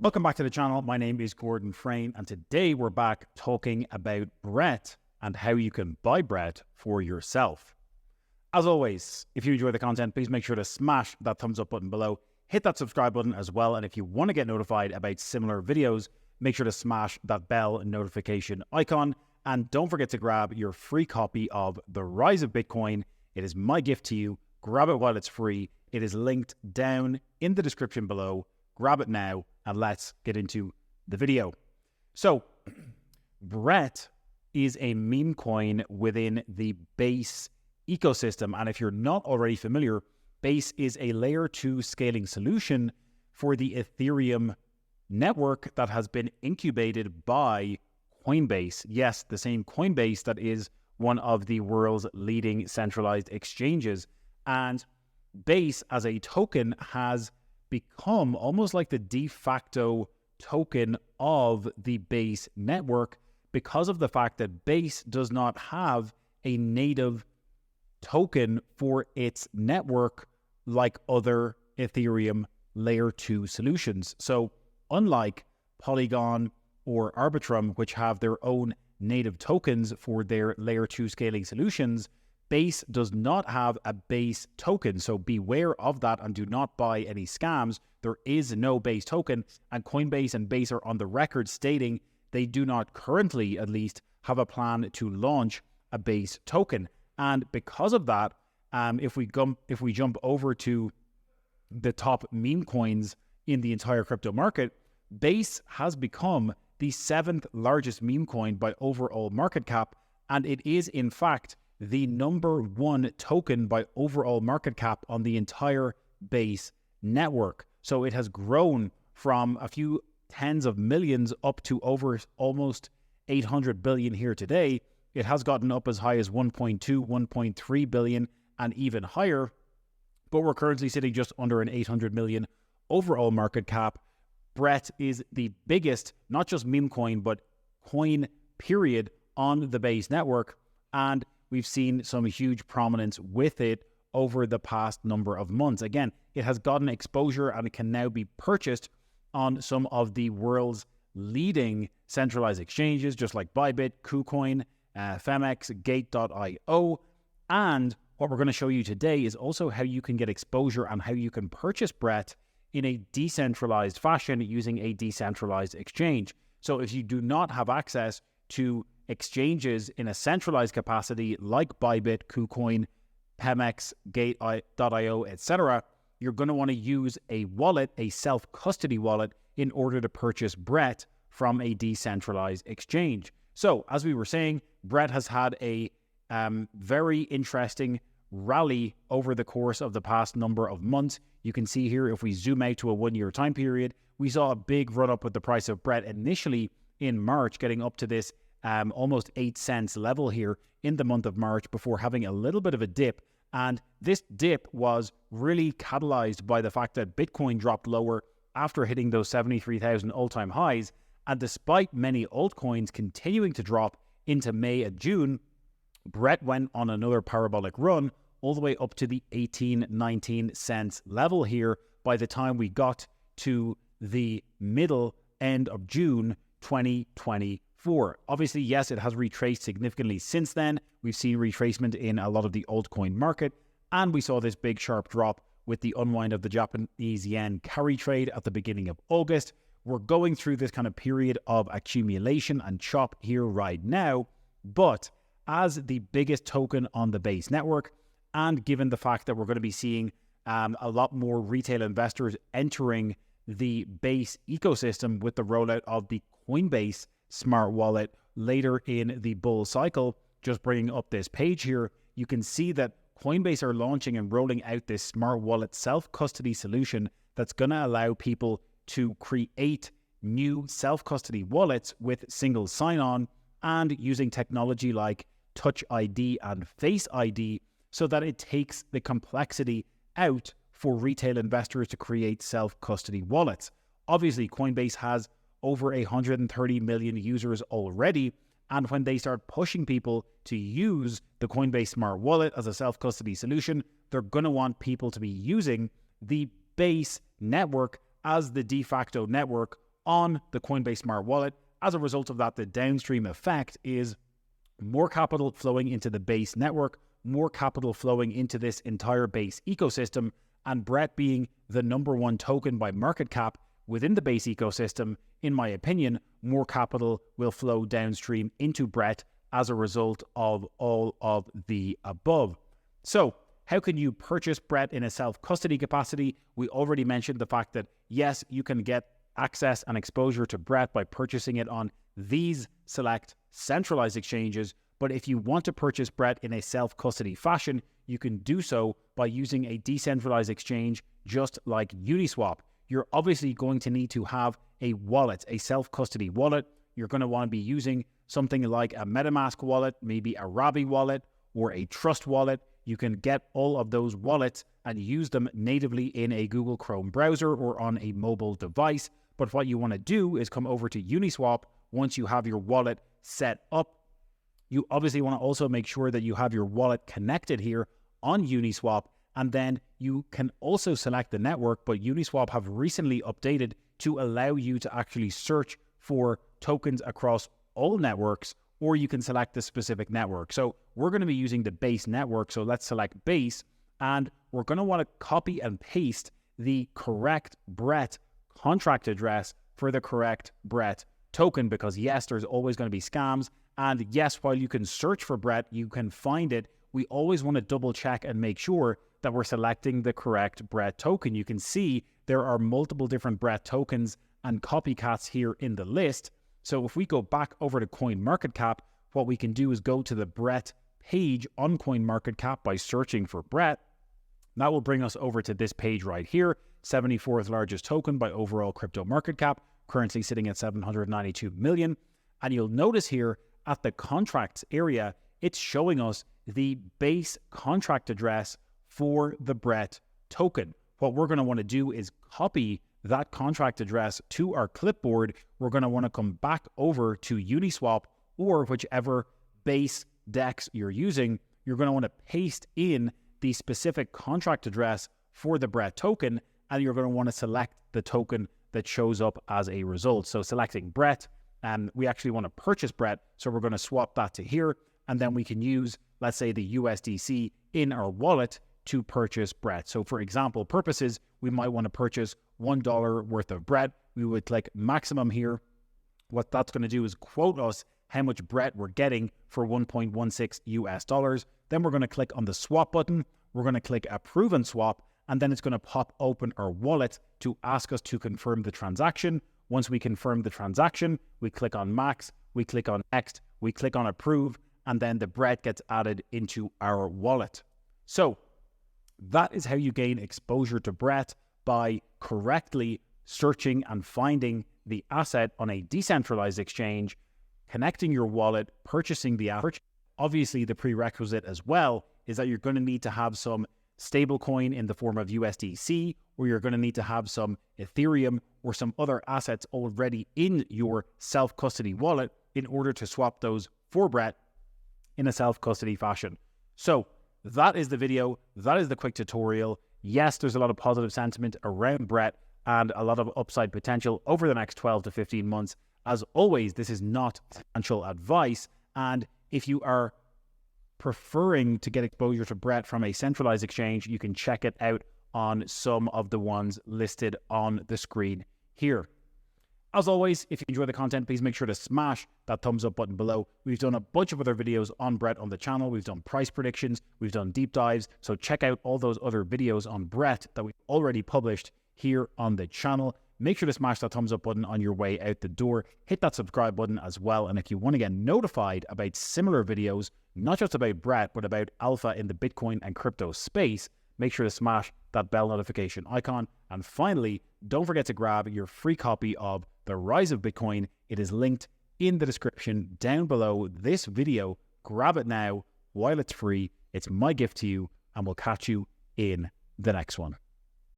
Welcome back to the channel. My name is Gordon Frayne, and today we're back talking about Brett and how you can buy Brett for yourself. As always, if you enjoy the content, please make sure to smash that thumbs up button below. Hit that subscribe button as well, and if you want to get notified about similar videos, make sure to smash that bell notification icon. And don't forget to grab your free copy of The Rise of Bitcoin. It is my gift to you. Grab it while it's free. It is linked down in the description below. Grab it now, and let's get into the video. So, Brett is a meme coin within the Base ecosystem. And if you're not already familiar, Base is a layer 2 scaling solution for the Ethereum network that has been incubated by Coinbase. Yes, the same Coinbase that is one of the world's leading centralized exchanges. And Base as a token has become almost like the de facto token of the Base network because of the fact that Base does not have a native token for its network like other Ethereum layer 2 solutions. So unlike Polygon or Arbitrum, which have their own native tokens for their layer 2 scaling solutions, Base does not have a Base token, so beware of that and do not buy any scams. There is no Base token, and Coinbase and Base are on the record stating they do not currently, at least, have a plan to launch a Base token. And because of that, if we jump over to the top meme coins in the entire crypto market, Base has become the 7th largest meme coin by overall market cap, and it is in fact the #1 token by overall market cap on the entire Base network. So it has grown from a few tens of millions up to over almost 800 billion here today. It has gotten up as high as 1.2, 1.3 billion and even higher, but we're currently sitting just under an 800 million overall market cap. Brett is the biggest, not just meme coin, but coin period on the Base network, and we've seen some huge prominence with it over the past number of months. Again, it has gotten exposure and it can now be purchased on some of the world's leading centralized exchanges, just like Bybit, KuCoin, Femex, Gate.io. And what we're going to show you today is also how you can get exposure and how you can purchase Brett in a decentralized fashion using a decentralized exchange. So if you do not have access to exchanges in a centralized capacity like Bybit, KuCoin, Pemex, Gate.io, etc., you're going to want to use a wallet, a self-custody wallet, in order to purchase Brett from a decentralized exchange. So, as we were saying, Brett has had a very interesting rally over the course of the past number of months. You can see here, if we zoom out to a 1-year time period, we saw a big run-up with the price of Brett initially in March, getting up to this almost 8 cents level here in the month of March before having a little bit of a dip. And this dip was really catalyzed by the fact that Bitcoin dropped lower after hitting those 73,000 all-time highs. And despite many altcoins continuing to drop into May and June, Brett went on another parabolic run all the way up to the 18, 19 cents level here by the time we got to the middle end of June 2024. Obviously, yes, it has retraced significantly since then. We've seen retracement in a lot of the altcoin market, and we saw this big sharp drop with the unwind of the Japanese yen carry trade at the beginning of August. We're going through this kind of period of accumulation and chop here right now, but as the biggest token on the Base network, and given the fact that we're going to be seeing a lot more retail investors entering the Base ecosystem with the rollout of the Coinbase smart wallet later in the bull cycle, just bringing up this page here, you can see that Coinbase are launching and rolling out this smart wallet self-custody solution that's going to allow people to create new self-custody wallets with single sign-on and using technology like Touch ID and Face ID so that it takes the complexity out for retail investors to create self-custody wallets. Obviously, Coinbase has over 130 million users already, and when they start pushing people to use the Coinbase Smart Wallet as a self-custody solution, they're going to want people to be using the Base network as the de facto network on the Coinbase Smart Wallet. As a result of that, the downstream effect is more capital flowing into the Base network, more capital flowing into this entire Base ecosystem, and Brett being the number one token by market cap within the Base ecosystem, in my opinion, more capital will flow downstream into Brett as a result of all of the above. So, how can you purchase Brett in a self-custody capacity? We already mentioned the fact that, yes, you can get access and exposure to Brett by purchasing it on these select centralized exchanges. But if you want to purchase Brett in a self-custody fashion, you can do so by using a decentralized exchange just like Uniswap. You're obviously going to need to have a wallet, a self-custody wallet. You're going to want to be using something like a MetaMask wallet, maybe a Rabi wallet, or a Trust wallet. You can get all of those wallets and use them natively in a Google Chrome browser or on a mobile device. But what you want to do is come over to Uniswap once you have your wallet set up. You obviously want to also make sure that you have your wallet connected here on Uniswap, and then you can also select the network, but Uniswap have recently updated to allow you to actually search for tokens across all networks, or you can select the specific network. So we're going to be using the Base network, so let's select Base, and we're going to want to copy and paste the correct Brett contract address for the correct Brett token, because yes, there's always going to be scams, and yes, while you can search for Brett, you can find it. We always want to double check and make sure that we're selecting the correct Brett token. You can see there are multiple different Brett tokens and copycats here in the list. So if we go back over to CoinMarketCap, what we can do is go to the Brett page on CoinMarketCap by searching for Brett. That will bring us over to this page right here, 74th largest token by overall crypto market cap, currently sitting at 792 million. And you'll notice here at the contracts area, it's showing us the Base contract address for the Brett token. What we're going to want to do is copy that contract address to our clipboard. We're going to want to come back over to Uniswap or whichever Base DEX you're using. You're going to want to paste in the specific contract address for the Brett token, and you're going to want to select the token that shows up as a result. So selecting Brett, and we actually want to purchase Brett, so we're going to swap that to here, and then we can use, let's say, the USDC in our wallet to purchase Brett. So for example purposes, we might want to purchase $1 worth of Brett. We would click maximum here. What that's going to do is quote us how much Brett we're getting for 1.16 US dollars. Then we're going to click on the swap button. We're going to click approve and swap, and then it's going to pop open our wallet to ask us to confirm the transaction. Once we confirm the transaction, we click on max, we click on next, we click on approve, and then the Brett gets added into our wallet. So that is how you gain exposure to Brett, by correctly searching and finding the asset on a decentralized exchange, connecting your wallet, purchasing the asset. Obviously, the prerequisite as well is that you're going to need to have some stablecoin in the form of USDC, or you're going to need to have some Ethereum or some other assets already in your self-custody wallet in order to swap those for Brett in a self-custody fashion. So that is the video. That is the quick tutorial. Yes, there's a lot of positive sentiment around Brett and a lot of upside potential over the next 12 to 15 months. As always, this is not financial advice. And if you are preferring to get exposure to Brett from a centralized exchange, you can check it out on some of the ones listed on the screen here. As always, if you enjoy the content, please make sure to smash that thumbs up button below. We've done a bunch of other videos on Brett on the channel. We've done price predictions. We've done deep dives. So check out all those other videos on Brett that we've already published here on the channel. Make sure to smash that thumbs up button on your way out the door. Hit that subscribe button as well. And if you want to get notified about similar videos, not just about Brett, but about alpha in the Bitcoin and crypto space, make sure to smash that bell notification icon. And finally, don't forget to grab your free copy of The Rise of Bitcoin. It is linked in the description down below this video. Grab it now while it's free. It's my gift to you, and we'll catch you in the next one.